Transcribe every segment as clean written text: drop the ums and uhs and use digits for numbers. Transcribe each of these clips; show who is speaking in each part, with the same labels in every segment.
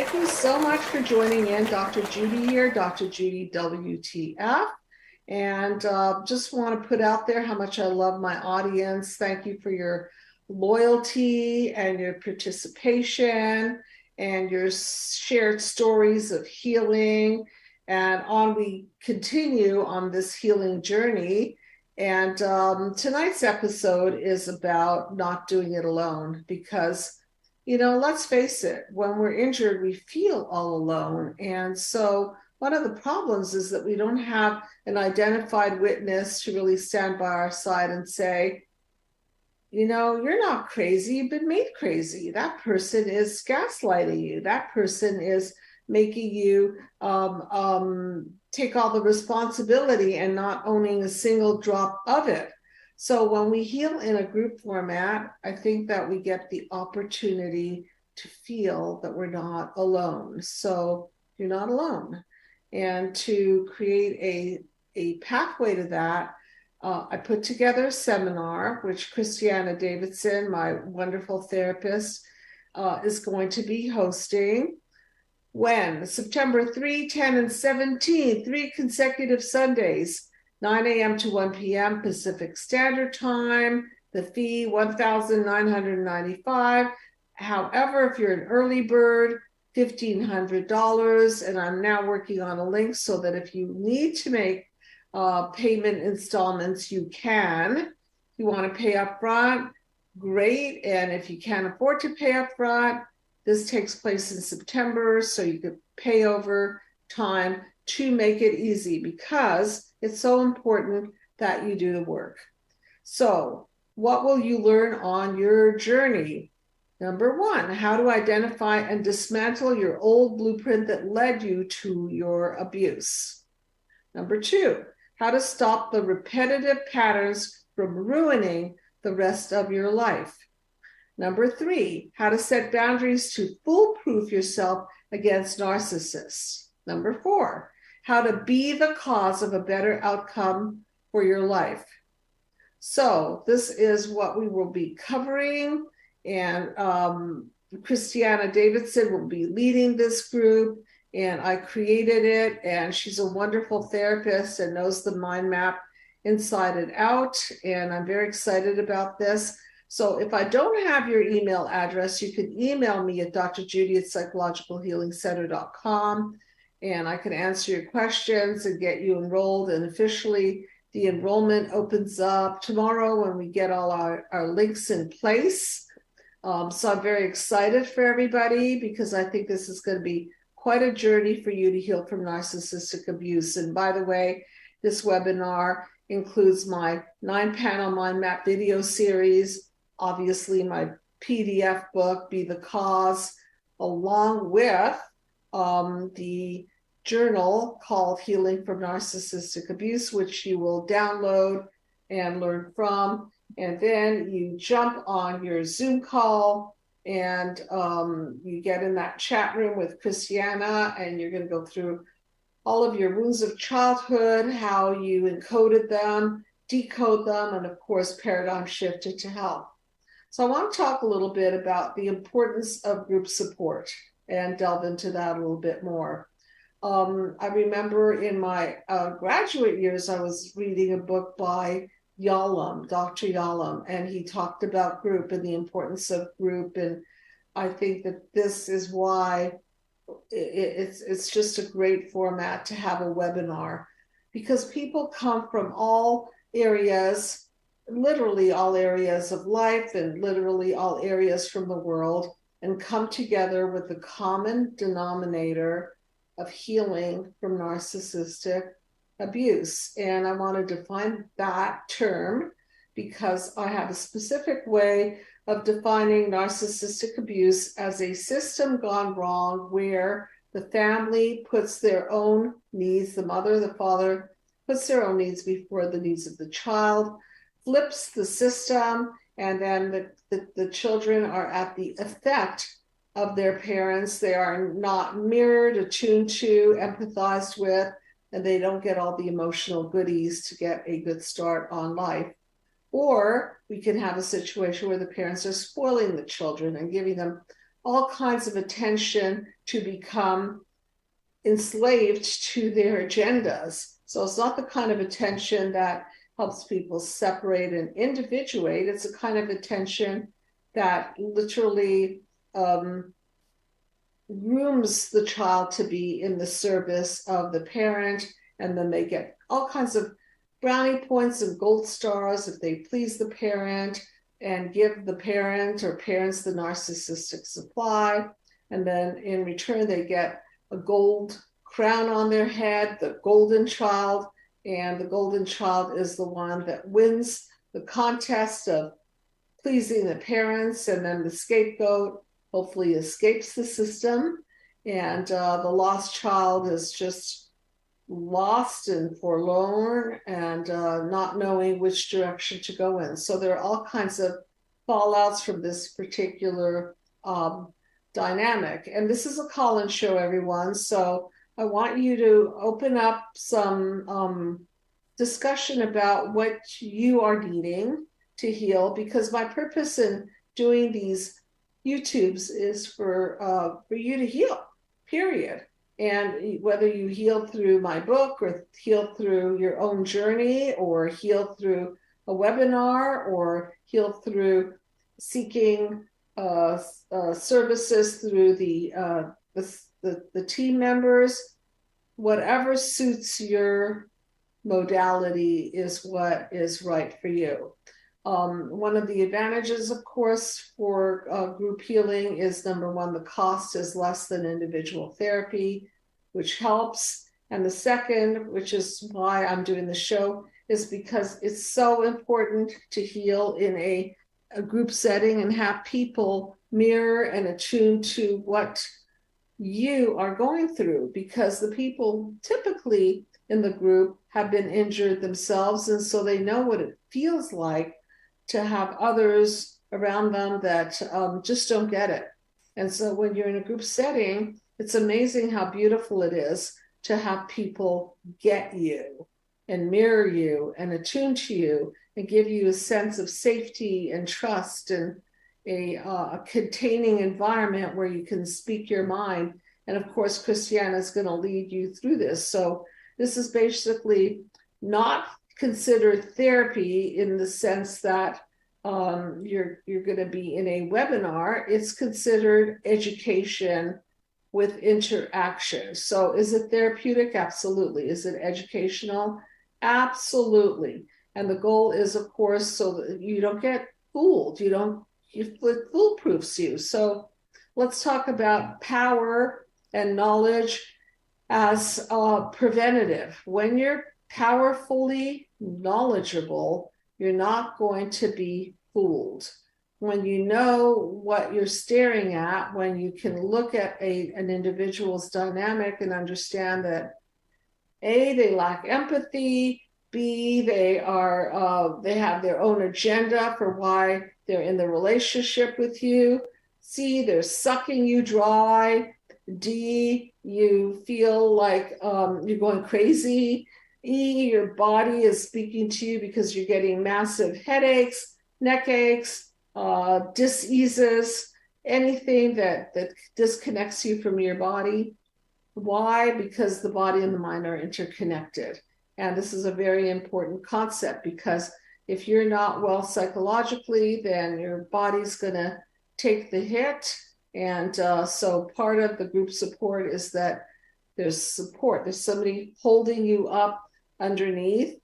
Speaker 1: Thank you so much for joining in. Dr. Judy here, Dr. Judy WTF. And just want to put out there how much I love my audience. Thank you for your loyalty and your participation and your shared stories of healing. And on we continue on this healing journey. And tonight's episode is about not doing it alone because, you know, let's face it, when we're injured, we feel all alone. And so one of the problems is that we don't have an identified witness to really stand by our side and say, you know, you're not crazy, you've been made crazy. That person is gaslighting you. That person is making you take all the responsibility and not owning a single drop of it. So when we heal in a group format, I think that we get the opportunity to feel that we're not alone. So you're not alone. And to create a pathway to that, I put together a seminar, which Christiana Davidson, my wonderful therapist, is going to be hosting. When? September 3, 10, and 17, 3 consecutive Sundays, 9 a.m. to 1 p.m. Pacific Standard Time. The fee, $1,995. However, if you're an early bird, $1,500. And I'm now working on a link so that if you need to make payment installments, you can. If you want to pay up front, great. And if you can't afford to pay up front, this takes place in September, so you could pay over time to make it easy because it's so important that you do the work. So what will you learn on your journey? Number one, how to identify and dismantle your old blueprint that led you to your abuse. Number two, how to stop the repetitive patterns from ruining the rest of your life. Number three, how to set boundaries to foolproof yourself against narcissists. Number four, how to be the cause of a better outcome for your life. So this is what we will be covering, and Christiana Davidson will be leading this group, and I created it, and she's a wonderful therapist and knows the mind map inside and out, and I'm very excited about this. So if I don't have your email address, you can email me at drjudy@psychologicalhealingcenter.com, and I can answer your questions and get you enrolled. And officially, the enrollment opens up tomorrow when we get all our links in place. So I'm very excited for everybody because I think this is going to be quite a journey for you to heal from narcissistic abuse. And by the way, this webinar includes my 9-panel mind map video series, obviously my PDF book, Be the Cause, along with the journal called Healing from Narcissistic Abuse, which you will download and learn from. And then you jump on your Zoom call and you get in that chat room with Christiana, and you're going to go through all of your wounds of childhood, how you encoded them, decode them, and of course, paradigm shifted to health. So I want to talk a little bit about the importance of group support and delve into that a little bit more. I remember in my graduate years, I was reading a book by Yalom, Dr. Yalom, and he talked about group and the importance of group. And I think that this is why it's just a great format to have a webinar, because people come from all areas, literally all areas of life and literally all areas from the world, and come together with the common denominator of healing from narcissistic abuse. And I want to define that term because I have a specific way of defining narcissistic abuse as a system gone wrong where the family puts their own needs, the mother, the father puts their own needs before the needs of the child, flips the system, and then the children are at the effect of their parents. They are not mirrored, attuned to, empathized with, and they don't get all the emotional goodies to get a good start on life. Or we can have a situation where the parents are spoiling the children and giving them all kinds of attention to become enslaved to their agendas. So it's not the kind of attention that helps people separate and individuate. It's a kind of attention that literally grooms the child to be in the service of the parent, and then they get all kinds of brownie points and gold stars if they please the parent and give the parent or parents the narcissistic supply. And then in return, they get a gold crown on their head, the golden child. And the golden child is the one that wins the contest of pleasing the parents, and then the scapegoat hopefully escapes the system. And the lost child is just lost and forlorn and not knowing which direction to go in. So there are all kinds of fallouts from this particular dynamic. And this is a call-in show, everyone. So I want you to open up some discussion about what you are needing to heal, because my purpose in doing these YouTubes is for you to heal, period. And whether you heal through my book or heal through your own journey or heal through a webinar or heal through seeking services through the team members, whatever suits your modality is what is right for you. One of the advantages, of course, for group healing is, number one, the cost is less than individual therapy, which helps. And the second, which is why I'm doing the show, is because it's so important to heal in a group setting and have people mirror and attune to what you are going through, because the people typically in the group have been injured themselves, and so they know what it feels like to have others around them that just don't get it. And so when you're in a group setting, it's amazing how beautiful it is to have people get you and mirror you and attune to you and give you a sense of safety and trust and a containing environment where you can speak your mind. And of course, Christiana is going to lead you through this. So this is basically not considered therapy in the sense that you're going to be in a webinar. It's considered education with interaction. So is it therapeutic? Absolutely. Is it educational? Absolutely. And the goal is, of course, so that you don't get fooled. It foolproofs you. So let's talk about power and knowledge as preventative. When you're powerfully knowledgeable, you're not going to be fooled. When you know what you're staring at, when you can look at an individual's dynamic and understand that A, they lack empathy, B, they have their own agenda for why they're in the relationship with you, C, they're sucking you dry, D, you feel like you're going crazy, E, your body is speaking to you because you're getting massive headaches, neck aches, diseases, anything that disconnects you from your body. Why? Because the body and the mind are interconnected. And this is a very important concept, because if you're not well psychologically, then your body's going to take the hit. And so part of the group support is that there's support. There's somebody holding you up underneath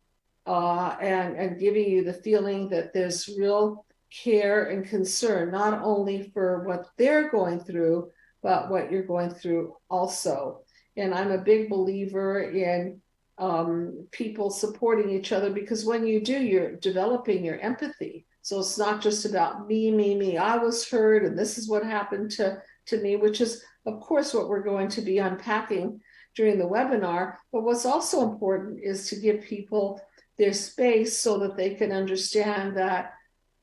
Speaker 1: and giving you the feeling that there's real care and concern, not only for what they're going through, but what you're going through also. And I'm a big believer in people supporting each other, because when you do, you're developing your empathy. So it's not just about me, I was hurt and this is what happened to me, which is, of course, what we're going to be unpacking during the webinar. But what's also important is to give people their space so that they can understand that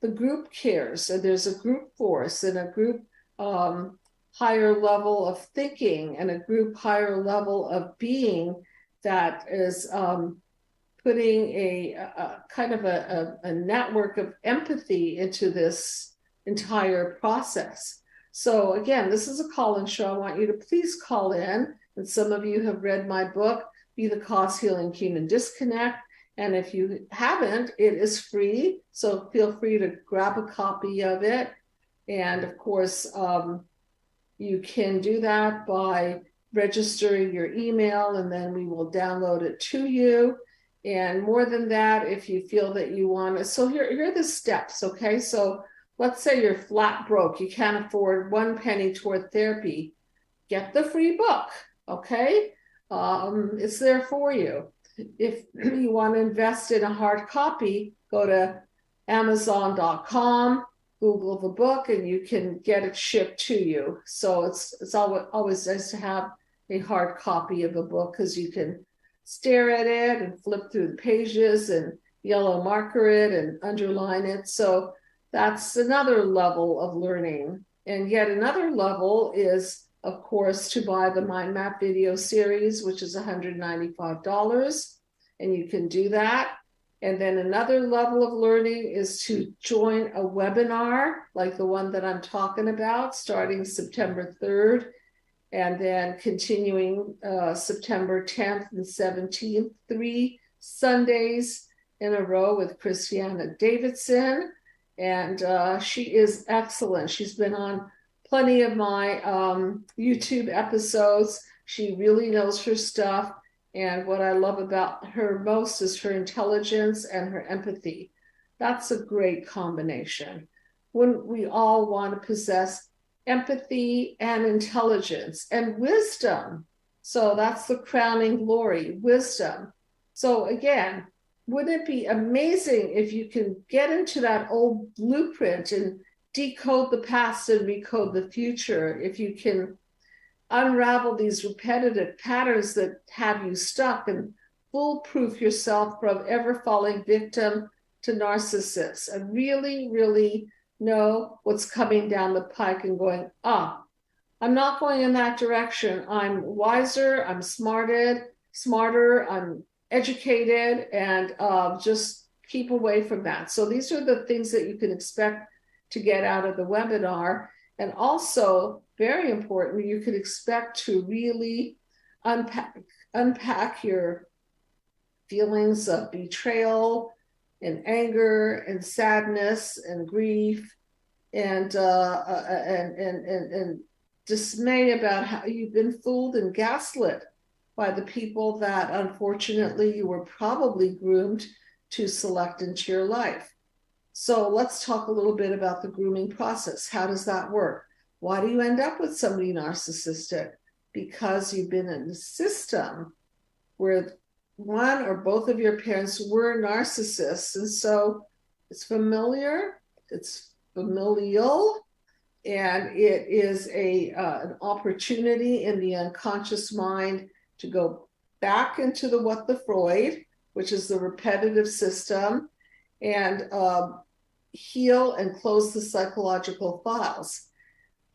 Speaker 1: the group cares, and there's a group force and a group higher level of thinking and a group higher level of being that is putting a kind of a network of empathy into this entire process. So again, this is a call-in show. I want you to please call in. And some of you have read my book, Be the Gaslighting Human Disconnect. And if you haven't, it is free. So feel free to grab a copy of it. And of course, you can do that by registering your email, and then we will download it to you. And more than that, if you feel that you want to, so here are the steps, okay? So let's say you're flat broke, you can't afford 1 penny toward therapy. Get the free book, okay? It's there for you. If you want to invest in a hard copy, go to Amazon.com, Google the book, and you can get it shipped to you. So it's always nice to have a hard copy of a book because you can stare at it and flip through the pages and yellow marker it and underline it. So that's another level of learning. And yet another level is, of course, to buy the Mind Map video series, which is $195. And you can do that. And then another level of learning is to join a webinar like the one that I'm talking about, starting September 3rd, and then continuing September 10th and 17th, 3 Sundays in a row with Christiana Davidson. And she is excellent. She's been on plenty of my YouTube episodes. She really knows her stuff. And what I love about her most is her intelligence and her empathy. That's a great combination. Wouldn't we all want to possess empathy and intelligence and wisdom? So that's the crowning glory, wisdom. So again, wouldn't it be amazing if you can get into that old blueprint and decode the past and recode the future? If you can unravel these repetitive patterns that have you stuck and foolproof yourself from ever falling victim to narcissists, and really, really know what's coming down the pike and going, I'm not going in that direction. I'm wiser, I'm smarter, I'm educated, and just keep away from that. So these are the things that you can expect to get out of the webinar. And also, very important, you could expect to really unpack your feelings of betrayal and anger and sadness and grief and dismay about how you've been fooled and gaslit by the people that unfortunately you were probably groomed to select into your life. So let's talk a little bit about the grooming process. How does that work? Why do you end up with somebody narcissistic? Because you've been in a system where one or both of your parents were narcissists. And so it's familiar, it's familial, and it is an opportunity in the unconscious mind to go back into the what the Freud, which is the repetitive system, and heal and close the psychological files.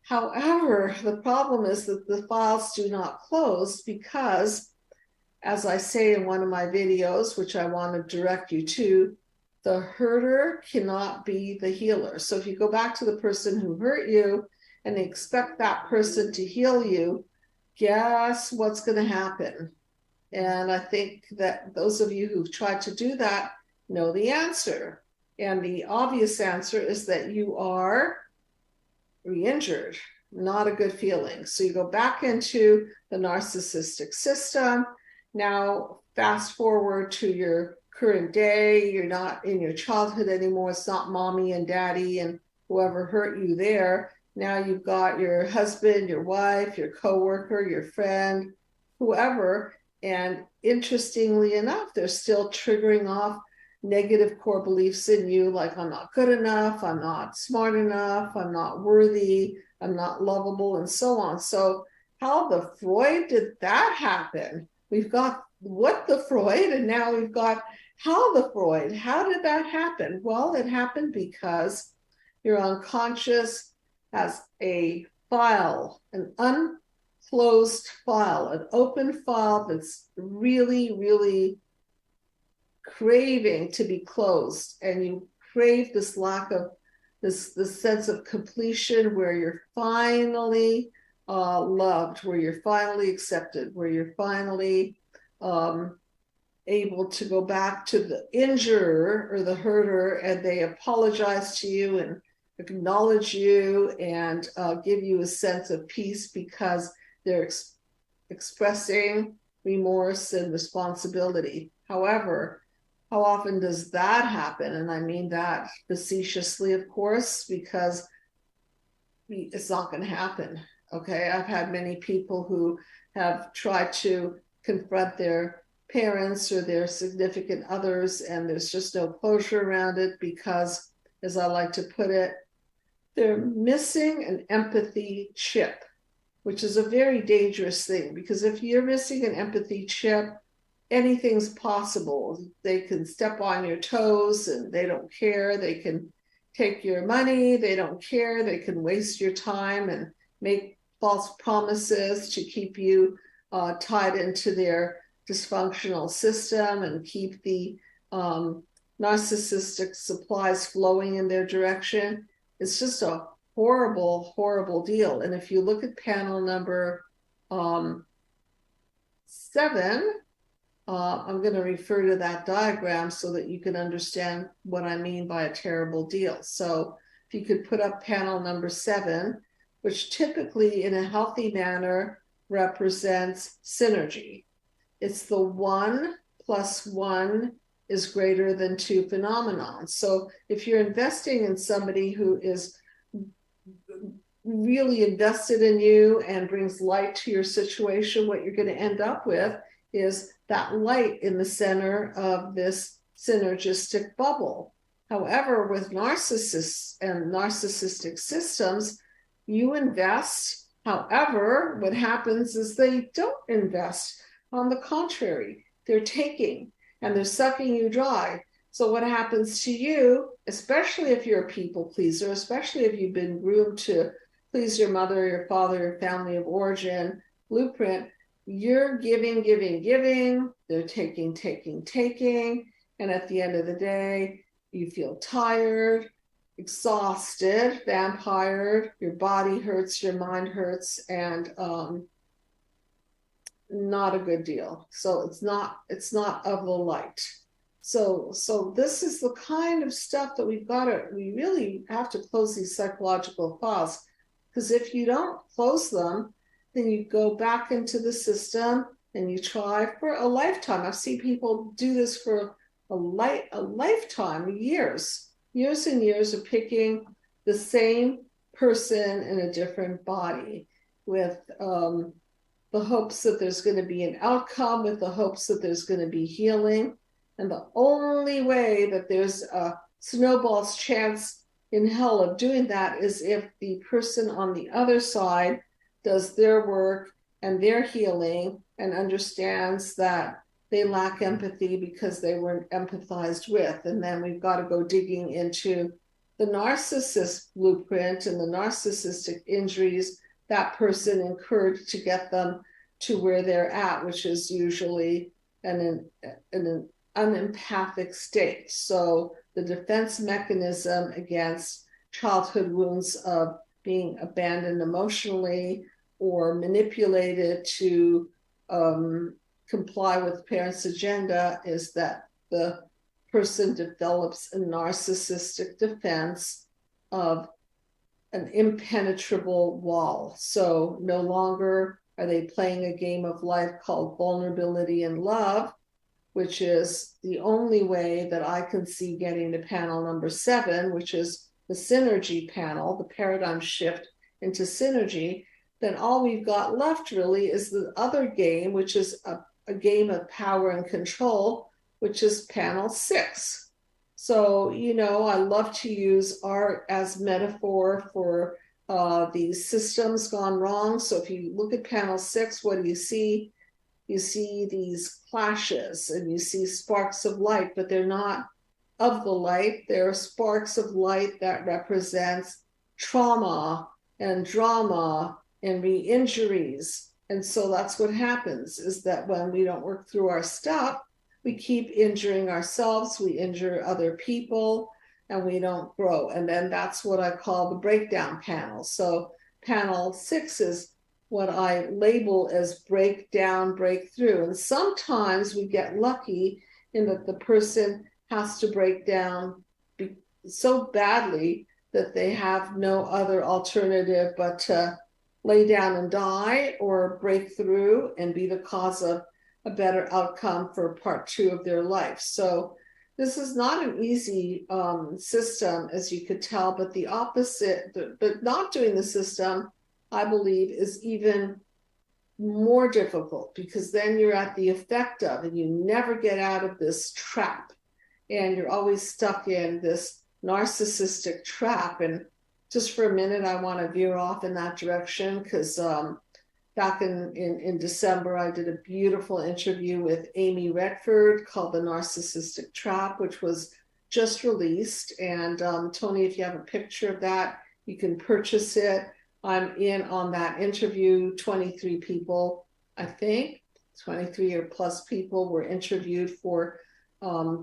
Speaker 1: However, the problem is that the files do not close because, as I say in one of my videos, which I want to direct you to, the hurter cannot be the healer. So if you go back to the person who hurt you and expect that person to heal you, guess what's going to happen? And I think that those of you who've tried to do that know the answer. And the obvious answer is that you are re-injured, not a good feeling. So you go back into the narcissistic system. Now, fast forward to your current day, you're not in your childhood anymore. It's not mommy and daddy and whoever hurt you there. Now you've got your husband, your wife, your coworker, your friend, whoever. And interestingly enough, they're still triggering off negative core beliefs in you, like I'm not good enough, I'm not smart enough, I'm not worthy, I'm not lovable, and so on. So how the Freud did that happen? We've got what the Freud, and now we've got how the Freud. How did that happen? Well, it happened because your unconscious has a file, an unclosed file, an open file that's really, really craving to be closed, and you crave this lack of this sense of completion where you're finally loved, where you're finally accepted, where you're finally able to go back to the injurer or the herder, and they apologize to you and acknowledge you and give you a sense of peace because they're expressing remorse and responsibility. However, how often does that happen? And I mean that facetiously, of course, because it's not going to happen. Okay. I've had many people who have tried to confront their parents or their significant others, and there's just no closure around it because, as I like to put it, they're missing an empathy chip, which is a very dangerous thing, because if you're missing an empathy chip, anything's possible. They can step on your toes and they don't care. They can take your money. They don't care. They can waste your time and make false promises to keep you tied into their dysfunctional system and keep the narcissistic supplies flowing in their direction. It's just a horrible, horrible deal. And if you look at panel number 7, I'm going to refer to that diagram so that you can understand what I mean by a terrible deal. So if you could put up panel number 7, which typically in a healthy manner represents synergy. It's the 1 + 1 is greater than 2 phenomenon. So if you're investing in somebody who is really invested in you and brings light to your situation, what you're going to end up with is that light in the center of this synergistic bubble. However, with narcissists and narcissistic systems, you invest. However, what happens is they don't invest. On the contrary, they're taking and they're sucking you dry. So what happens to you, especially if you're a people pleaser, especially if you've been groomed to please your mother, your father, your family of origin blueprint, you're giving, giving, giving. They're taking, taking, taking. And at the end of the day, you feel tired, exhausted, vampired, your body hurts, your mind hurts, and not a good deal. So it's not of the light. So this is the kind of stuff that we really have to close these psychological files, because if you don't close them, then you go back into the system and you try for a lifetime. I've seen people do this for a lifetime, years and years of picking the same person in a different body with the hopes that there's going to be an outcome, with the hopes that there's going to be healing. And the only way that there's a snowball's chance in hell of doing that is if the person on the other side does their work and their healing and understands that they lack empathy because they weren't empathized with. And then we've got to go digging into the narcissist blueprint and the narcissistic injuries that person incurred to get them to where they're at, which is usually an unempathic state. So the defense mechanism against childhood wounds of being abandoned emotionally or manipulated to comply with parents' agenda is that the person develops a narcissistic defense of an impenetrable wall. So no longer are they playing a game of life called vulnerability and love, which is the only way that I can see getting to panel number 7, which is the synergy panel, the paradigm shift into synergy. Then all we've got left really is the other game, which is a game of power and control, which is panel 6. So, I love to use art as metaphor for these systems gone wrong. So if you look at panel 6, what do you see? You see these clashes and you see sparks of light, but they're not of the light. They're sparks of light that represents trauma and drama and re-injuries. And so that's what happens, is that when we don't work through our stuff, we keep injuring ourselves, we injure other people, and we don't grow. And then that's what I call the breakdown panel. So panel 6 is what I label as breakdown, breakthrough. And sometimes we get lucky in that the person has to break down so badly that they have no other alternative but to lay down and die or break through and be the cause of a better outcome for part 2 of their life. So this is not an easy system, as you could tell, but the opposite, but not doing the system, I believe, is even more difficult, because then you're at the effect of, and you never get out of this trap. And you're always stuck in this narcissistic trap. And just for a minute, I want to veer off in that direction, because back in December, I did a beautiful interview with Amy Redford called The Narcissistic Trap, which was just released. And Tony, if you have a picture of that, you can purchase it. I'm in on that interview. 23 people, I think, 23 or plus people were interviewed for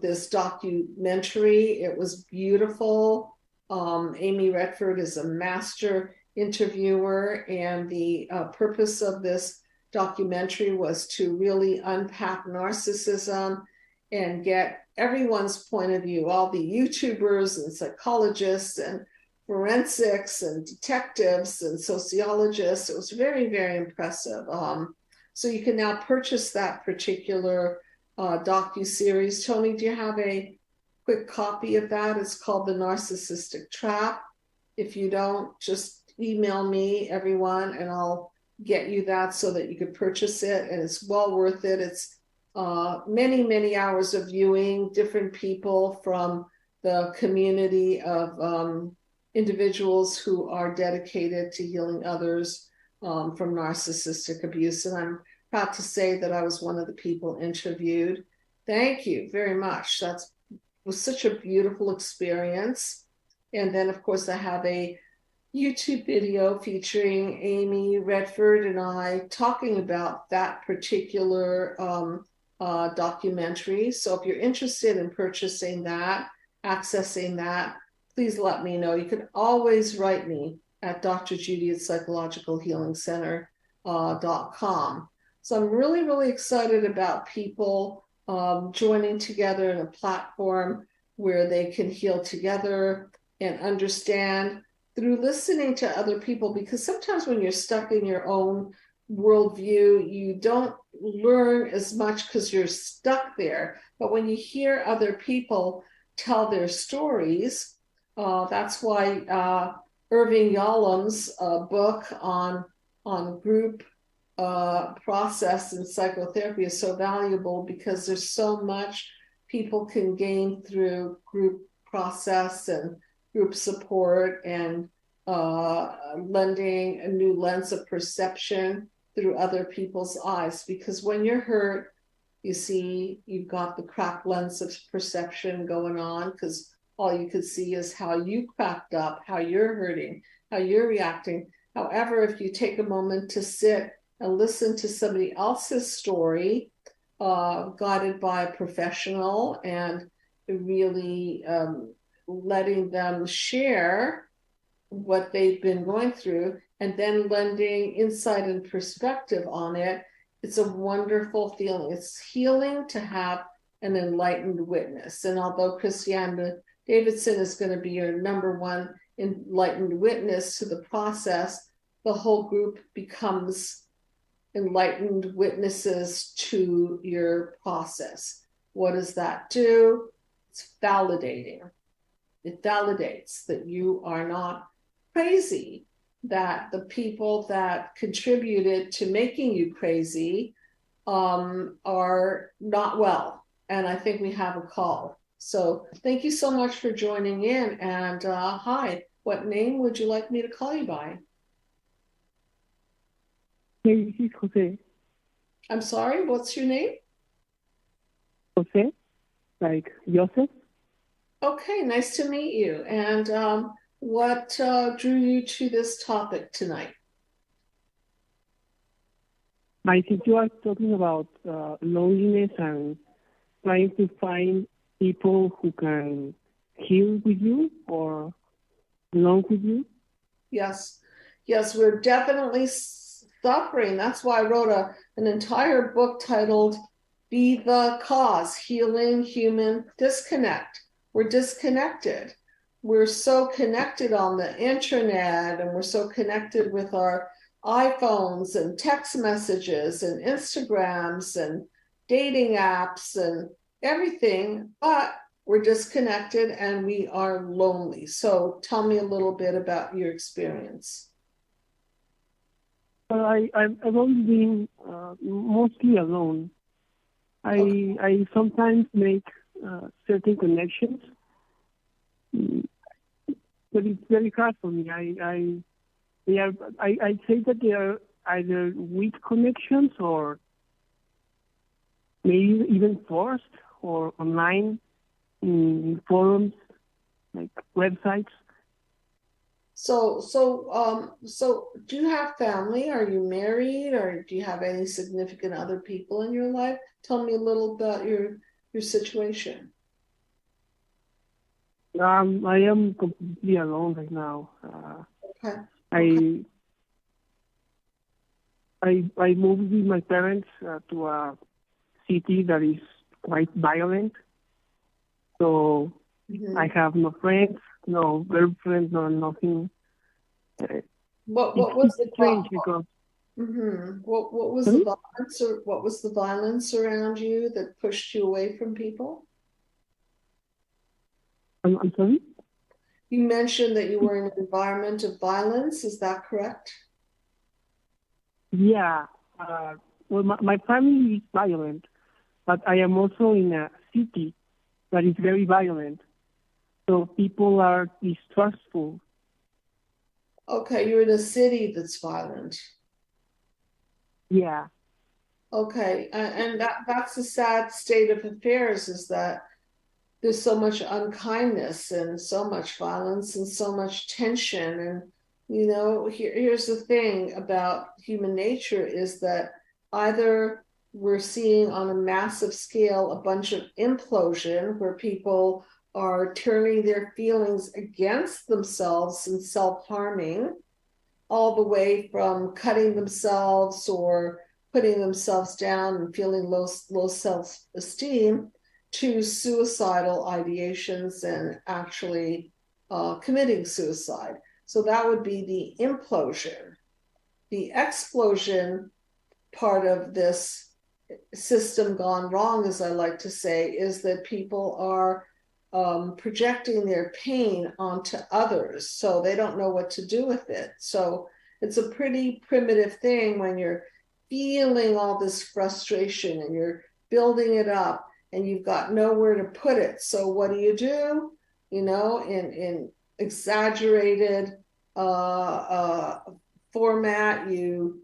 Speaker 1: this documentary. It was beautiful. Amy Redford is a master interviewer, and the purpose of this documentary was to really unpack narcissism and get everyone's point of view, all the YouTubers and psychologists and forensics and detectives and sociologists. It was very, very impressive. So you can now purchase that particular docu-series. Tony, do you have a quick copy of that? It's called The Narcissistic Trap. If you don't, just email me, everyone, and I'll get you that so that you could purchase it. And it's well worth it. It's many, many hours of viewing, different people from the community of individuals who are dedicated to healing others from narcissistic abuse. And I'm proud to say that I was one of the people interviewed. Thank you very much. That was such a beautiful experience. And then, of course, I have a YouTube video featuring Amy Redford and I talking about that particular documentary. So if you're interested in purchasing that, accessing that, please let me know. You can always write me at Dr. Judy at psychologicalhealingcenter.com. So I'm really, really excited about people joining together in a platform where they can heal together and understand through listening to other people, because sometimes when you're stuck in your own worldview, you don't learn as much because you're stuck there. But when you hear other people tell their stories, that's why Irving Yalom's book on group process and psychotherapy is so valuable, because there's so much people can gain through group process and group support and lending a new lens of perception through other people's eyes. Because when you're hurt, you see, you've got the cracked lens of perception going on, because all you could see is how you cracked up, how you're hurting, how you're reacting. However, if you take a moment to sit and listen to somebody else's story, guided by a professional, and really letting them share what they've been going through, and then lending insight and perspective on it, it's a wonderful feeling. It's healing to have an enlightened witness. And although Christiana Davidson is going to be your number one enlightened witness to the process, the whole group becomes enlightened witnesses to your process. What does that do? It's validating. It validates that you are not crazy, that the people that contributed to making you crazy are not well. And I think we have a call. So thank you so much for joining in. And hi, what name would you like me to call you by?
Speaker 2: Hey, this is Jose.
Speaker 1: I'm sorry, what's your name?
Speaker 2: Jose, like Joseph.
Speaker 1: Okay, nice to meet you. And what drew you to this topic tonight?
Speaker 2: I think you are talking about loneliness and trying to find people who can heal with you or belong with you?
Speaker 1: Yes. Yes, we're definitely suffering. That's why I wrote an entire book titled Be the Cause, Healing Human Disconnect. We're disconnected. We're so connected on the internet, and we're so connected with our iPhones and text messages and Instagrams and dating apps and everything, but we're disconnected and we are lonely. So tell me a little bit about your experience.
Speaker 2: I've always been mostly alone.
Speaker 1: Okay.
Speaker 2: I sometimes make certain connections, but it's very hard for me. I'd say that they are either weak connections or maybe even forced or online in forums like websites.
Speaker 1: So do you have family? Are you married, or do you have any significant other people in your life? Tell me a little about your situation.
Speaker 2: I am completely alone right now.
Speaker 1: Okay. Okay.
Speaker 2: I I moved with my parents to a city that is quite violent. So I have no friends, no girlfriend, no nothing.
Speaker 1: What was
Speaker 2: It's strange because
Speaker 1: what was the
Speaker 2: sorry?
Speaker 1: violence, or what was the violence around you that pushed you away from people?
Speaker 2: I'm sorry.
Speaker 1: You mentioned that you were in an environment of violence. Is that correct?
Speaker 2: Yeah. Well, my family is violent, but I am also in a city that is very violent. So people are distrustful.
Speaker 1: Okay, you're in a city that's violent.
Speaker 2: Yeah.
Speaker 1: Okay, and that's the sad state of affairs, is that there's so much unkindness and so much violence and so much tension. And here's the thing about human nature, is that either we're seeing on a massive scale a bunch of implosion where people are turning their feelings against themselves and self-harming, all the way from cutting themselves or putting themselves down and feeling low self-esteem, to suicidal ideations and actually committing suicide. So that would be the implosion. The explosion part of this system gone wrong, as I like to say, is that people are projecting their pain onto others, so they don't know what to do with it. So it's a pretty primitive thing when you're feeling all this frustration and you're building it up and you've got nowhere to put it. So what do? In exaggerated format, you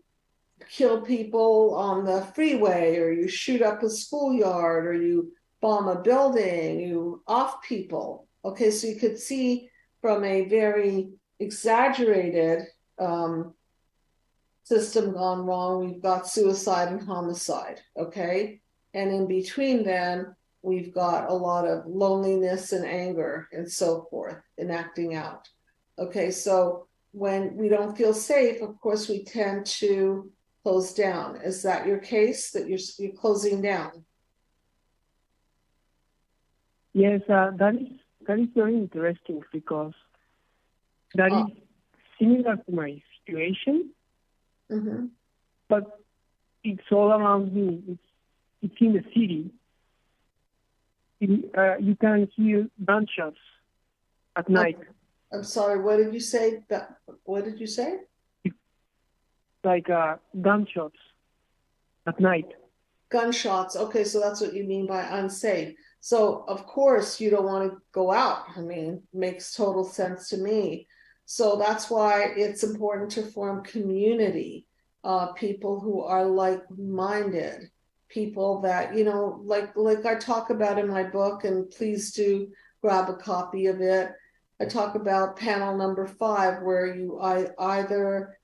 Speaker 1: kill people on the freeway, or you shoot up a schoolyard, or you bomb a building, you off people. Okay, so you could see from a very exaggerated system gone wrong, we've got suicide and homicide. Okay, and in between, then we've got a lot of loneliness and anger and so forth enacting out. Okay, so when we don't feel safe, of course, we tend to close down. Is that your case, that you're closing down?
Speaker 2: Yes, that is very interesting because that
Speaker 1: Oh,
Speaker 2: is similar to my situation,
Speaker 1: mm-hmm.
Speaker 2: but it's all around me. It's in the city. You can hear gunshots at night,
Speaker 1: I'm sorry, what did you say? What did you say?
Speaker 2: like gunshots at night.
Speaker 1: Gunshots. Okay, so that's what you mean by unsafe. So of course you don't want to go out. I mean, makes total sense to me. So that's why it's important to form community, people who are like-minded, people that, like I talk about in my book, and please do grab a copy of it. I talk about panel number 5, where I either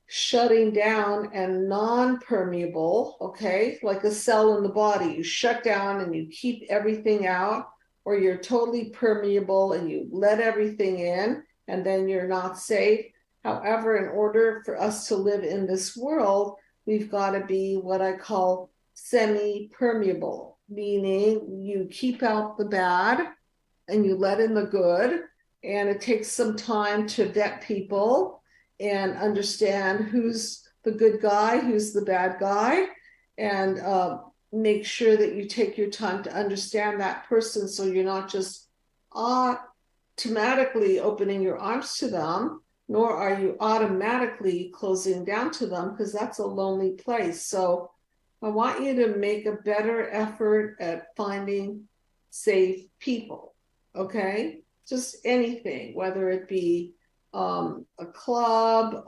Speaker 1: shutting down and non-permeable, okay, like a cell in the body. You shut down and you keep everything out, or you're totally permeable and you let everything in, and then you're not safe. However, in order for us to live in this world, we've got to be what I call semi-permeable, meaning you keep out the bad and you let in the good. And it takes some time to vet people and understand who's the good guy, who's the bad guy, and make sure that you take your time to understand that person, so you're not just automatically opening your arms to them, nor are you automatically closing down to them, because that's a lonely place. So I want you to make a better effort at finding safe people, okay? Just anything, whether it be a club,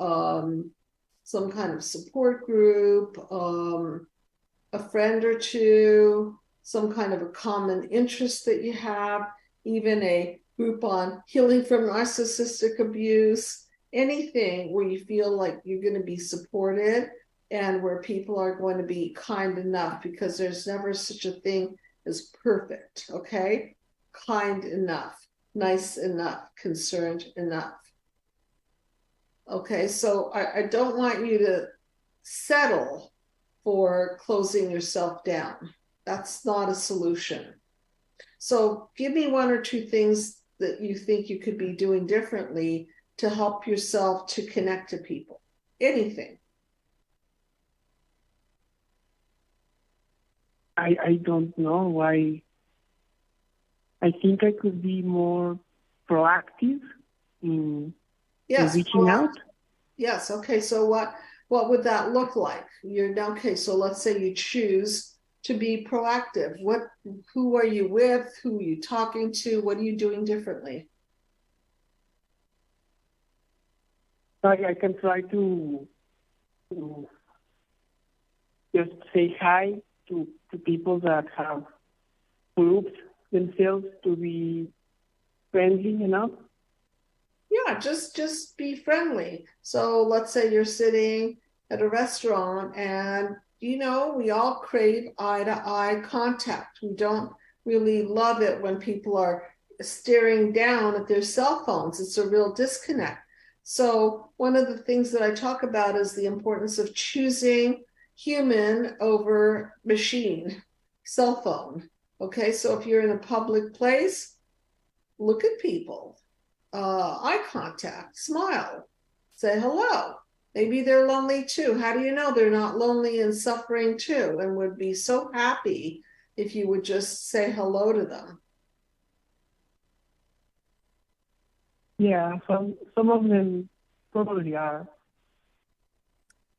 Speaker 1: some kind of support group, a friend or two, some kind of a common interest that you have, even a group on healing from narcissistic abuse, anything where you feel like you're going to be supported and where people are going to be kind enough, because there's never such a thing as perfect, okay? Kind enough, nice enough, concerned enough. Okay, so I don't want you to settle for closing yourself down. That's not a solution. So give me one or two things that you think you could be doing differently to help yourself to connect to people. Anything.
Speaker 2: I don't know why. I think I could be more proactive in reaching out.
Speaker 1: Yes. Okay. So what would that look like? Okay. So let's say you choose to be proactive. Who are you with? Who are you talking to? What are you doing differently?
Speaker 2: I can try to just say hi to people that have proved themselves to be friendly enough.
Speaker 1: Yeah, just be friendly. So let's say you're sitting at a restaurant and we all crave eye-to-eye contact. We don't really love it when people are staring down at their cell phones. It's a real disconnect. So one of the things that I talk about is the importance of choosing human over machine, cell phone. Okay, so if you're in a public place, look at people, eye contact, smile, say hello. Maybe they're lonely too. How do you know they're not lonely and suffering too, and would be so happy if you would just say hello to them?
Speaker 2: Yeah, some of them probably are.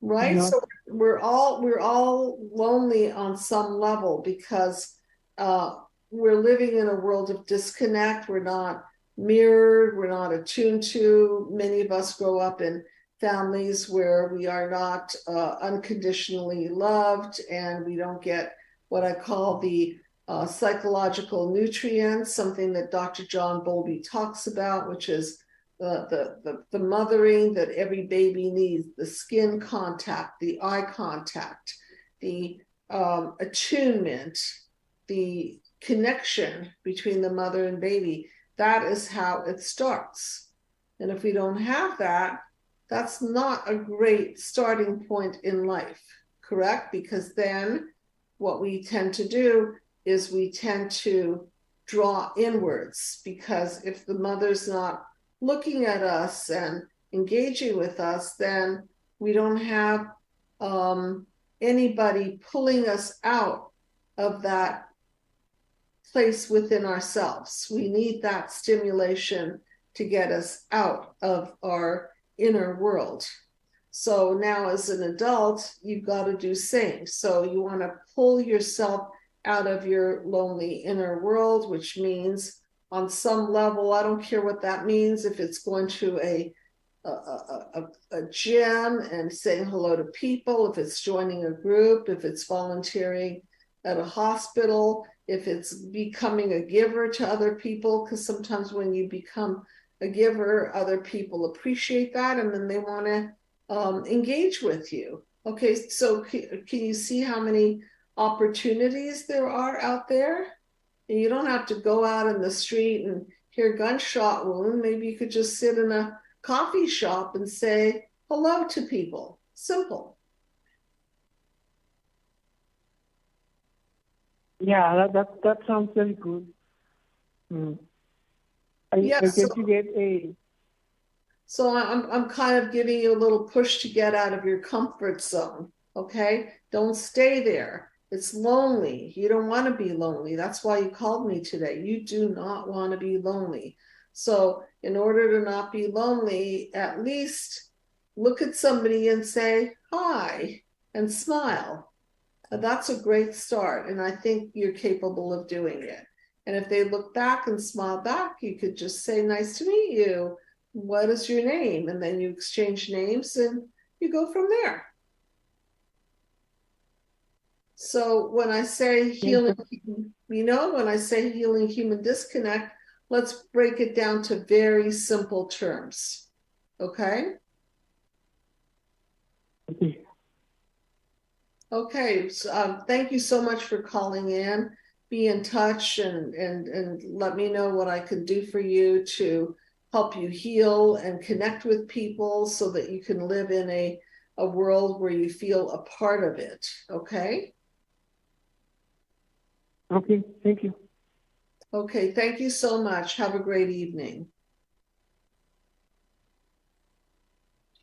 Speaker 1: Right? So we're all lonely on some level, because we're living in a world of disconnect. We're not mirrored, we're not attuned to. Many of us grow up in families where we are not unconditionally loved, and we don't get what I call the psychological nutrients, something that Dr. John Bowlby talks about, which is the mothering that every baby needs, the skin contact, the eye contact, the attunement, the connection between the mother and baby. That is how it starts. And if we don't have that, that's not a great starting point in life, correct? Because then what we tend to do is we tend to draw inwards, because if the mother's not looking at us and engaging with us, then we don't have anybody pulling us out of that place within ourselves. We need that stimulation to get us out of our inner world. So now as an adult, you've got to do same. So you want to pull yourself out of your lonely inner world, which means on some level, I don't care what that means, if it's going to a gym and saying hello to people, if it's joining a group, if it's volunteering at a hospital, if it's becoming a giver to other people, because sometimes when you become a giver, other people appreciate that, and then they want to engage with you. Okay, so can you see how many opportunities there are out there? And you don't have to go out in the street and hear gunshot wound. Maybe you could just sit in a coffee shop and say hello to people. Simple.
Speaker 2: Yeah, that sounds very good. I get to get a.
Speaker 1: So I'm kind of giving you a little push to get out of your comfort zone. Okay, don't stay there. It's lonely. You don't want to be lonely. That's why you called me today. You do not want to be lonely. So in order to not be lonely, at least look at somebody and say hi and smile. That's a great start. And I think you're capable of doing it. And if they look back and smile back, you could just say, nice to meet you. What is your name? And then you exchange names and you go from there. So when I say healing, when I say healing human disconnect, let's break it down to very simple terms. Okay? Okay. So, thank you so much for calling in. Be in touch and let me know what I can do for you to help you heal and connect with people so that you can live in a world where you feel a part of it. Okay?
Speaker 2: Okay, thank you.
Speaker 1: Okay, thank you so much. Have a great evening.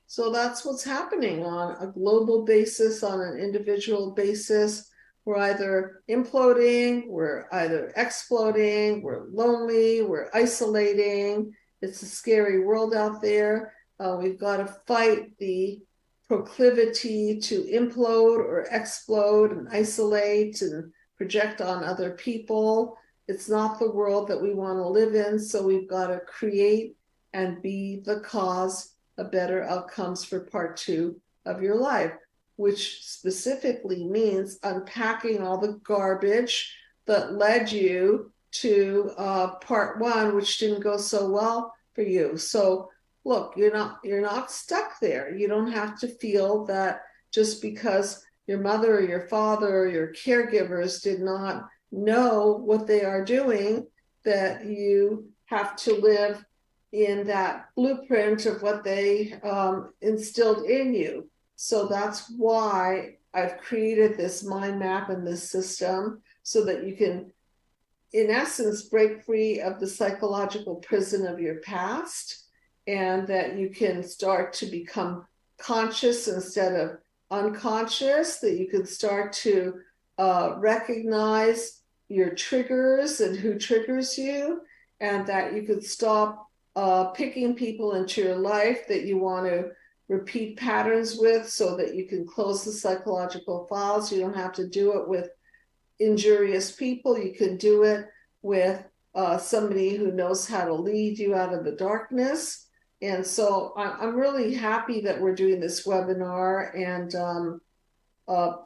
Speaker 1: So that's what's happening on a global basis, on an individual basis. We're either imploding, we're either exploding, we're lonely, we're isolating. It's a scary world out there. We've got to fight the proclivity to implode or explode and isolate and project on other people. It's not the world that we want to live in, so we've got to create and be the cause of better outcomes for part 2 of your life, which specifically means unpacking all the garbage that led you to part 1, which didn't go so well for you. So look, you're not stuck there. You don't have to feel that just because your mother or your father or your caregivers did not know what they are doing, that you have to live in that blueprint of what they instilled in you. So that's why I've created this mind map and this system so that you can, in essence, break free of the psychological prison of your past, and that you can start to become conscious instead of unconscious, that you can start to recognize your triggers and who triggers you, and that you could stop picking people into your life that you want to repeat patterns with, so that you can close the psychological files. You don't have to do it with injurious people. You can do it with somebody who knows how to lead you out of the darkness. And so I'm really happy that we're doing this webinar, and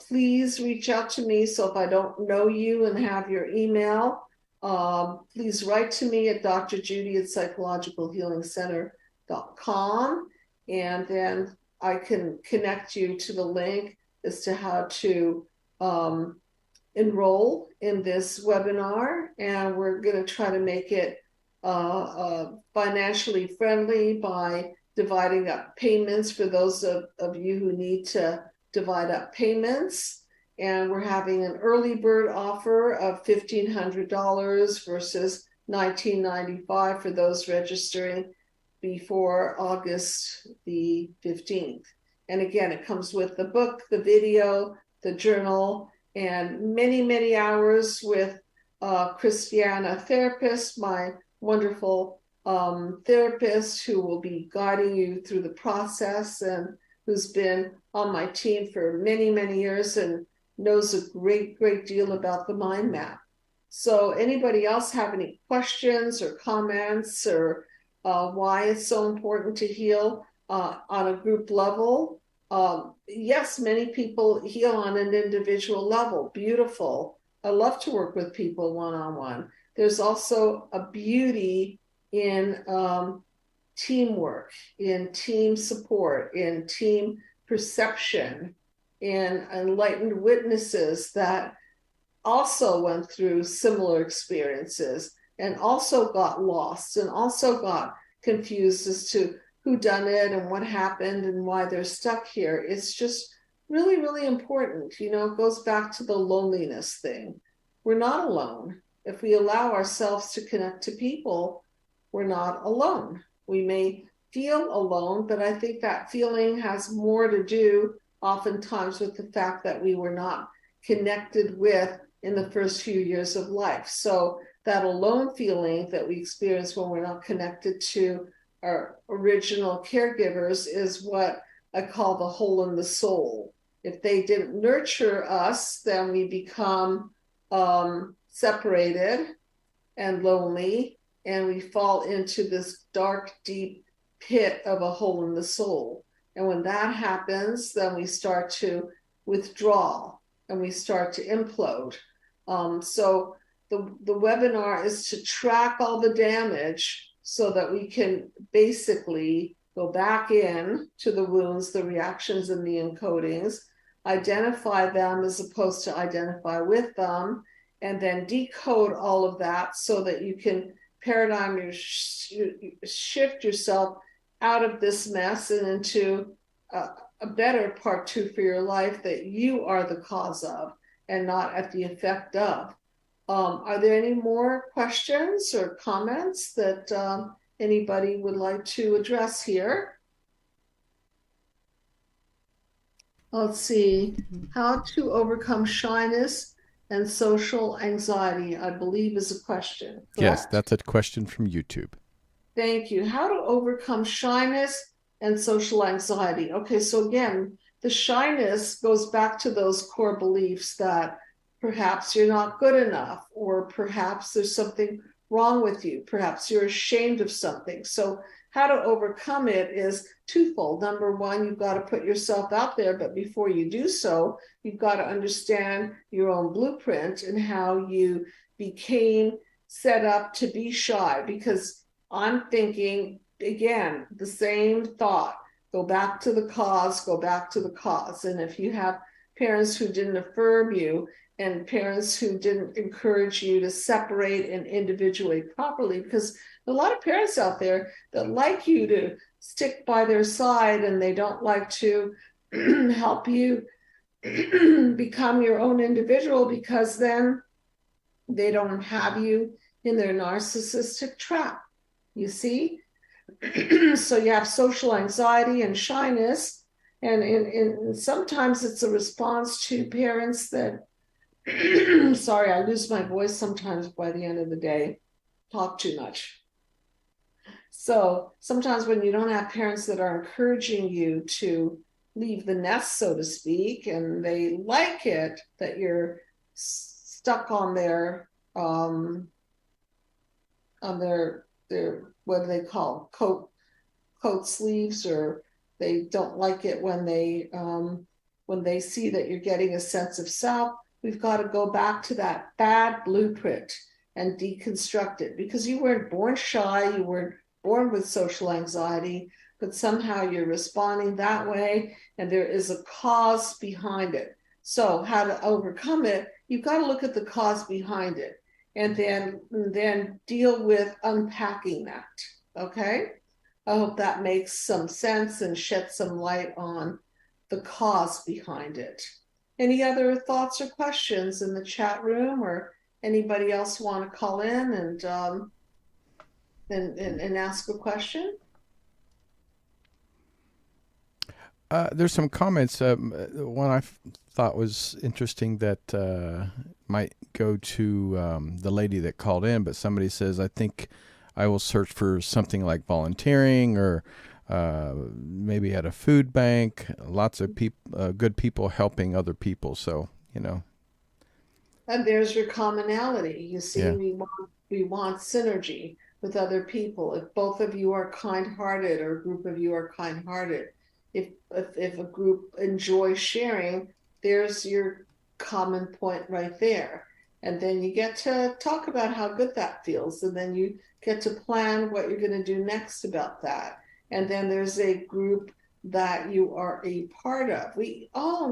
Speaker 1: please reach out to me. So if I don't know you and have your email, please write to me at drjudy@psychologicalhealingcenter.com, and then I can connect you to the link as to how to enroll in this webinar. And we're going to try to make it financially friendly by dividing up payments for those of you who need to divide up payments. And we're having an early bird offer of $1,500 versus $1,995 for those registering before August the 15th. And again, it comes with the book, the video, the journal, and many, many hours with Christiana therapist, my wonderful therapist, who will be guiding you through the process and who's been on my team for many, many years and knows a great, great deal about the mind map. So anybody else have any questions or comments, or why it's so important to heal on a group level? Yes, many people heal on an individual level. Beautiful. I love to work with people one-on-one. There's also a beauty in teamwork, in team support, in team perception, in enlightened witnesses that also went through similar experiences and also got lost and also got confused as to who done it and what happened and why they're stuck here. It's just really, really important. You know, it goes back to the loneliness thing. We're not alone. If we allow ourselves to connect to people, we're not alone. We may feel alone, but I think that feeling has more to do oftentimes with the fact that we were not connected with in the first few years of life. So that alone feeling that we experience when we're not connected to our original caregivers is what I call the hole in the soul. If they didn't nurture us, then we become separated and lonely, and we fall into this dark, deep pit of a hole in the soul. And when that happens, then we start to withdraw and we start to implode. So the webinar is to track all the damage so that we can basically go back in to the wounds, the reactions, and the encodings, identify them as opposed to identify with them, and then decode all of that so that you can paradigm shift yourself out of this mess and into a better part two for your life that you are the cause of and not at the effect of. Are there any more questions or comments that anybody would like to address here? Let's see. How to overcome shyness and social anxiety, I believe, is a question. Correct?
Speaker 3: Yes, that's a question from YouTube.
Speaker 1: Thank you. How to overcome shyness and social anxiety. Okay, so again, the shyness goes back to those core beliefs that perhaps you're not good enough, or perhaps there's something wrong with you. Perhaps you're ashamed of something. So how to overcome it is twofold. Number one, you've got to put yourself out there, but before you do so, you've got to understand your own blueprint and how you became set up to be shy. Because I'm thinking, again, the same thought, go back to the cause, go back to the cause. And if you have parents who didn't affirm you and parents who didn't encourage you to separate and individuate properly, because a lot of parents out there that like you to stick by their side and they don't like to help you become your own individual, because then they don't have you in their narcissistic trap. You see? So you have social anxiety and shyness, and sometimes it's a response to parents that sorry, I lose my voice sometimes by the end of the day, talk too much. So sometimes when you don't have parents that are encouraging you to leave the nest, so to speak, and they like it that you're stuck on their what do they call, coat sleeves, or they don't like it when they see that you're getting a sense of self. We've got to go back to that bad blueprint and deconstruct it, because you weren't born shy, you weren't born with social anxiety, but somehow you're responding that way, and there is a cause behind it. So how to overcome it, you've got to look at the cause behind it, and then deal with unpacking that. Okay? I hope that makes some sense and sheds some light on the cause behind it. Any other thoughts or questions in the chat room, or anybody else want to call in and ask a question?
Speaker 3: There's some comments. One I thought was interesting that might go to the lady that called in, but somebody says, I think I will search for something like volunteering or maybe at a food bank. Lots of people, good people helping other people. So, you know.
Speaker 1: And there's your commonality. You see,
Speaker 3: yeah.
Speaker 1: we want synergy with other people. If both of you are kind-hearted, or a group of you are kind-hearted, if a group enjoys sharing, there's your common point right there. And then you get to talk about how good that feels, and then you get to plan what you're going to do next about that. And then there's a group that you are a part of. We all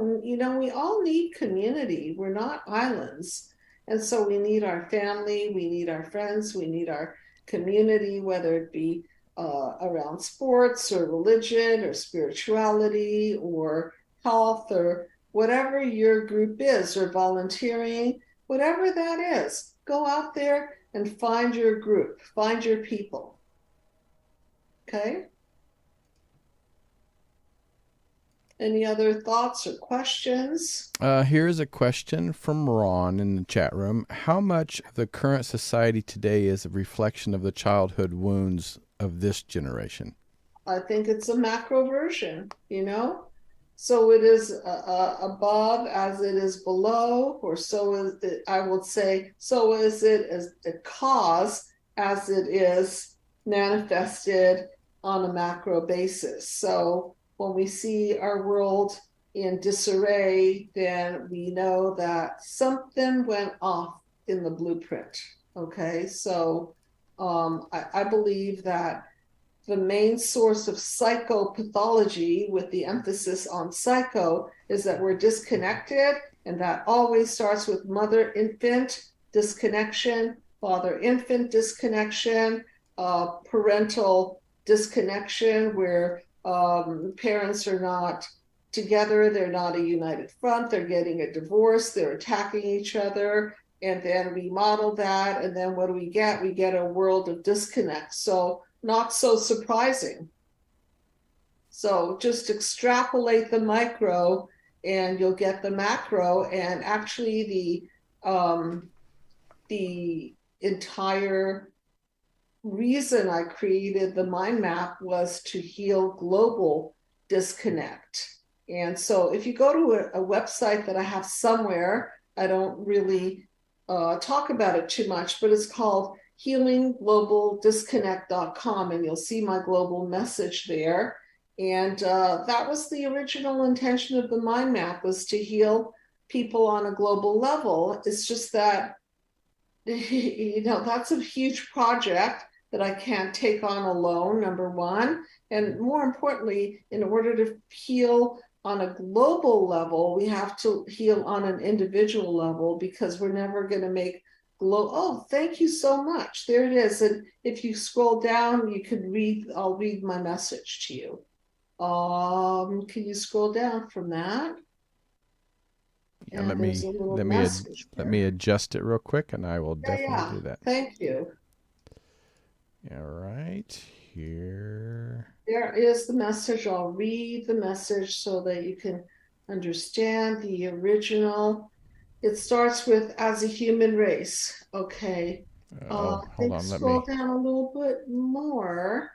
Speaker 1: need community. We're not islands. And so we need our family, we need our friends, we need our community, whether it be around sports or religion or spirituality or health or whatever your group is, or volunteering, whatever that is. Go out there and find your group, find your people. Okay? Any other thoughts or questions?
Speaker 3: Here's a question from Ron in the chat room. How much of the current society today is a reflection of the childhood wounds of this generation?
Speaker 1: I think it's a macro version, So it is above as it is below, or so is it, I would say, so is it as a cause as it is manifested on a macro basis. So when we see our world in disarray, then we know that something went off in the blueprint. Okay, so I believe that the main source of psychopathology, with the emphasis on psycho, is that we're disconnected, and that always starts with mother-infant disconnection, father-infant disconnection, parental disconnection, where parents are not together, they're not a united front, they're getting a divorce, they're attacking each other, and then we model that, and then what do we get? We get a world of disconnect. So not so surprising. So just extrapolate the micro and you'll get the macro. And actually the entire reason I created the mind map was to heal global disconnect. And so if you go to a website that I have somewhere, I don't really talk about it too much, but it's called healingglobalDisconnect.com, and you'll see my global message there. And that was the original intention of the mind map, was to heal people on a global level. It's just that, that's a huge project that I can't take on alone, number one. And more importantly, in order to heal on a global level, we have to heal on an individual level, because we're never going to make oh, thank you so much. There it is. And if you scroll down, you can read, I'll read my message to you. Can you scroll down from that?
Speaker 3: Yeah, let me adjust it real quick, and I will definitely do that.
Speaker 1: Thank you.
Speaker 3: All right, here.
Speaker 1: There is the message. I'll read the message so that you can understand the original. It starts with, as a human race. Okay.
Speaker 3: Hold on.
Speaker 1: Scroll down a little bit more.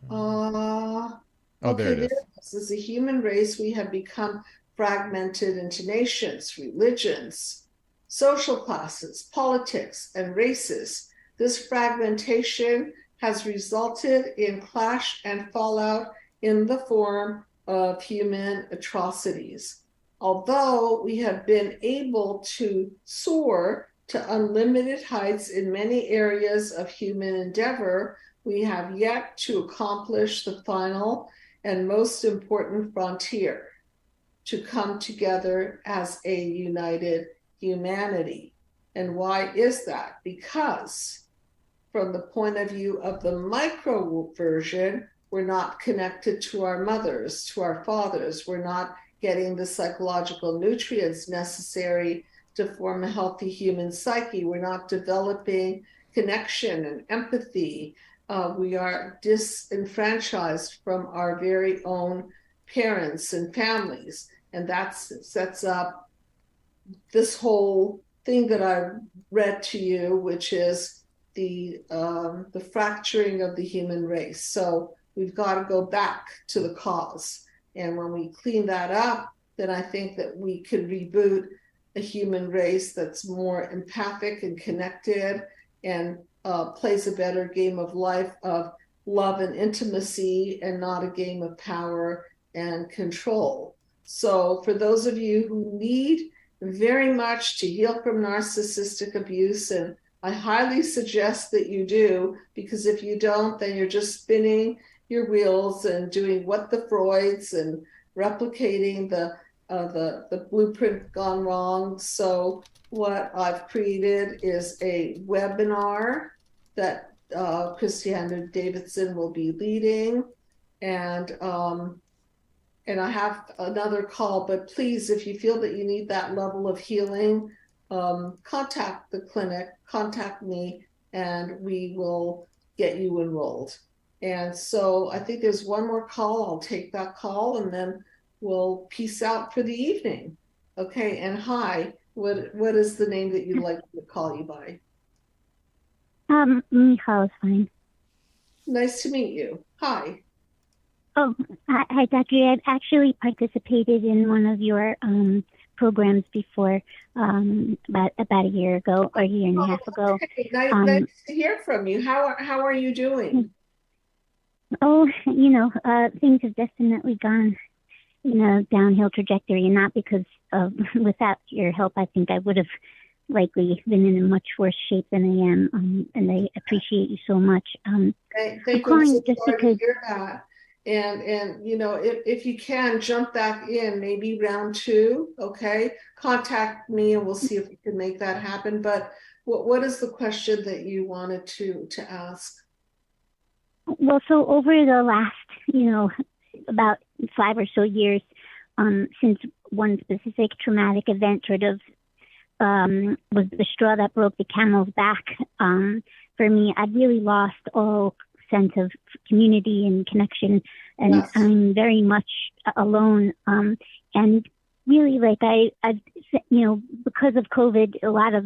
Speaker 3: There it is.
Speaker 1: As a human race, we have become fragmented into nations, religions, social classes, politics, and races. This fragmentation has resulted in clash and fallout in the form of human atrocities. Although we have been able to soar to unlimited heights in many areas of human endeavor, we have yet to accomplish the final and most important frontier: to come together as a united humanity. And why is that? Because from the point of view of the micro version, we're not connected to our mothers, to our fathers. We're not getting the psychological nutrients necessary to form a healthy human psyche. We're not developing connection and empathy. We are disenfranchised from our very own parents and families. And that sets up this whole thing that I read to you, which is the fracturing of the human race. So we've got to go back to the cause. And when we clean that up, then I think that we can reboot a human race that's more empathic and connected, and plays a better game of life of love and intimacy, and not a game of power and control. So for those of you who need very much to heal from narcissistic abuse, and I highly suggest that you do, because if you don't, then you're just spinning your wheels and doing what the Freuds and replicating the blueprint gone wrong. So what I've created is a webinar that Christiana Davidson will be leading, and I have another call. But please, if you feel that you need that level of healing, contact the clinic, contact me, and we will get you enrolled. And so I think there's one more call. I'll take that call, and then we'll peace out for the evening. Okay. And hi, what is the name that you'd like me to call you by?
Speaker 4: Michal is fine.
Speaker 1: Nice to meet you. Hi.
Speaker 4: Oh, hi, Dr. I've actually participated in one of your programs before, about a year ago or a year and a half ago.
Speaker 1: Okay. Nice to hear from you. How are you doing?
Speaker 4: Oh, things have definitely gone in a downhill trajectory, and not because of without your help, I think I would have likely been in a much worse shape than I am, and I appreciate you so much.
Speaker 1: Thank you. I'm so sorry to hear that. And if you can jump back in, maybe round 2, okay? Contact me and we'll see if we can make that happen. But what is the question that you wanted to ask?
Speaker 4: Well, so over the last, about 5 or so years, since one specific traumatic event sort of was the straw that broke the camel's back, for me, I've really lost all sense of community and connection, and yes. I'm very much alone. And really, I've because of COVID, a lot of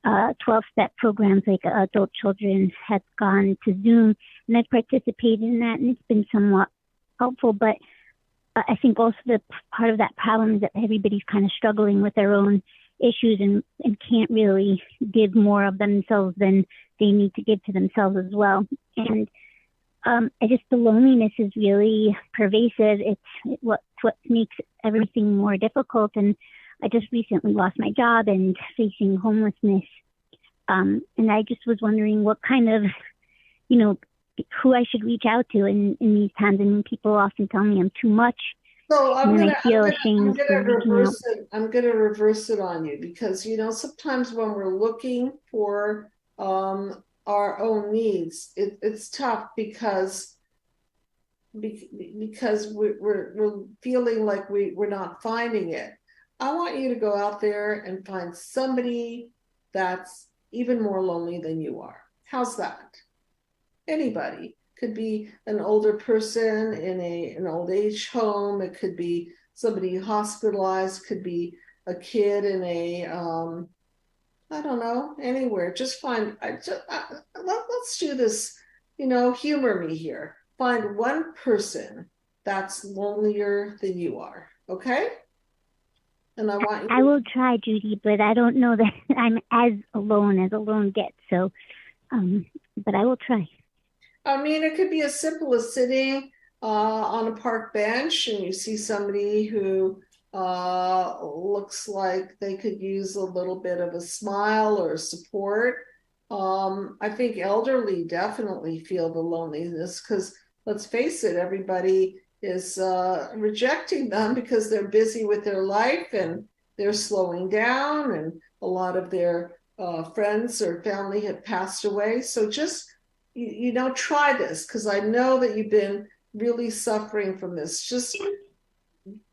Speaker 4: 12-step programs like adult children have gone to Zoom, and I've participated in that, and it's been somewhat helpful. But I think also the part of that problem is that everybody's kind of struggling with their own issues and can't really give more of themselves than they need to give to themselves as well. And the loneliness is really pervasive. It's what makes everything more difficult. And I just recently lost my job and facing homelessness. And I just was wondering what kind of, who I should reach out to in these times. And people often tell me I'm too much.
Speaker 1: So I'm going to reverse it on you, because, sometimes when we're looking for our own needs, it's tough because we're feeling like we're not finding it. I want you to go out there and find somebody that's even more lonely than you are. How's that? Anybody. Could be an older person in an old age home. It could be somebody hospitalized, could be a kid in a, I don't know, anywhere. Just find, let's do this, humor me here. Find one person that's lonelier than you are, okay? And I want you
Speaker 4: I will try, Judy, but I don't know that I'm as alone gets. So, but I will try.
Speaker 1: I mean, it could be as simple as sitting on a park bench and you see somebody who looks like they could use a little bit of a smile or support. I think elderly definitely feel the loneliness because, let's face it, everybody is rejecting them because they're busy with their life and they're slowing down, and a lot of their friends or family have passed away. So just try this, because I know that you've been really suffering from this. Just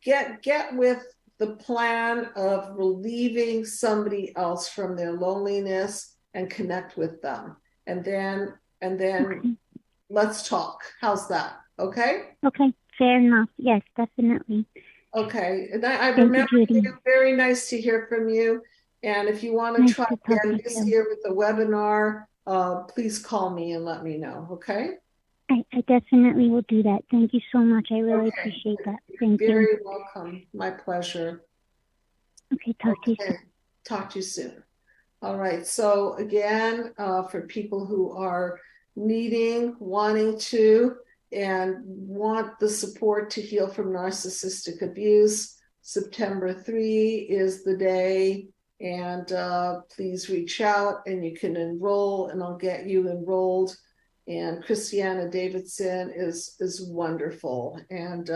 Speaker 1: get with the plan of relieving somebody else from their loneliness and connect with them. And then okay. Let's talk. How's that? Okay?
Speaker 4: Okay, fair enough. Yes, definitely.
Speaker 1: Okay. And I remember you. Very nice to hear from you. And if you want to try again this year with the webinar, please call me and let me know, okay?
Speaker 4: I definitely will do that. Thank you so much. I really appreciate that. Thank you.
Speaker 1: You're very welcome. My pleasure.
Speaker 4: Okay, talk to you soon.
Speaker 1: Talk to you soon. All right. So again, for people who are wanting to, and want the support to heal from narcissistic abuse, September 3 is the day. And please reach out and you can enroll, and I'll get you enrolled. And Christiana Davidson is wonderful, and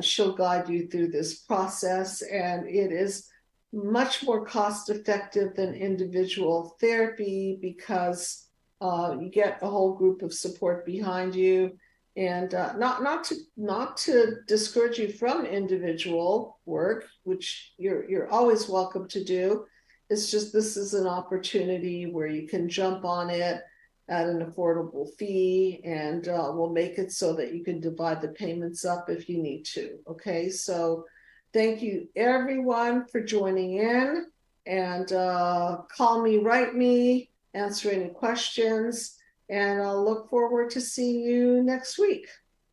Speaker 1: she'll guide you through this process. And it is much more cost effective than individual therapy because you get a whole group of support behind you. And not to discourage you from individual work, which you're always welcome to do. It's just this is an opportunity where you can jump on it at an affordable fee, and we'll make it so that you can divide the payments up if you need to. Okay, so thank you everyone for joining in, and call me, write me, answer any questions. And I'll look forward to seeing you next week.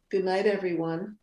Speaker 1: Good night, everyone.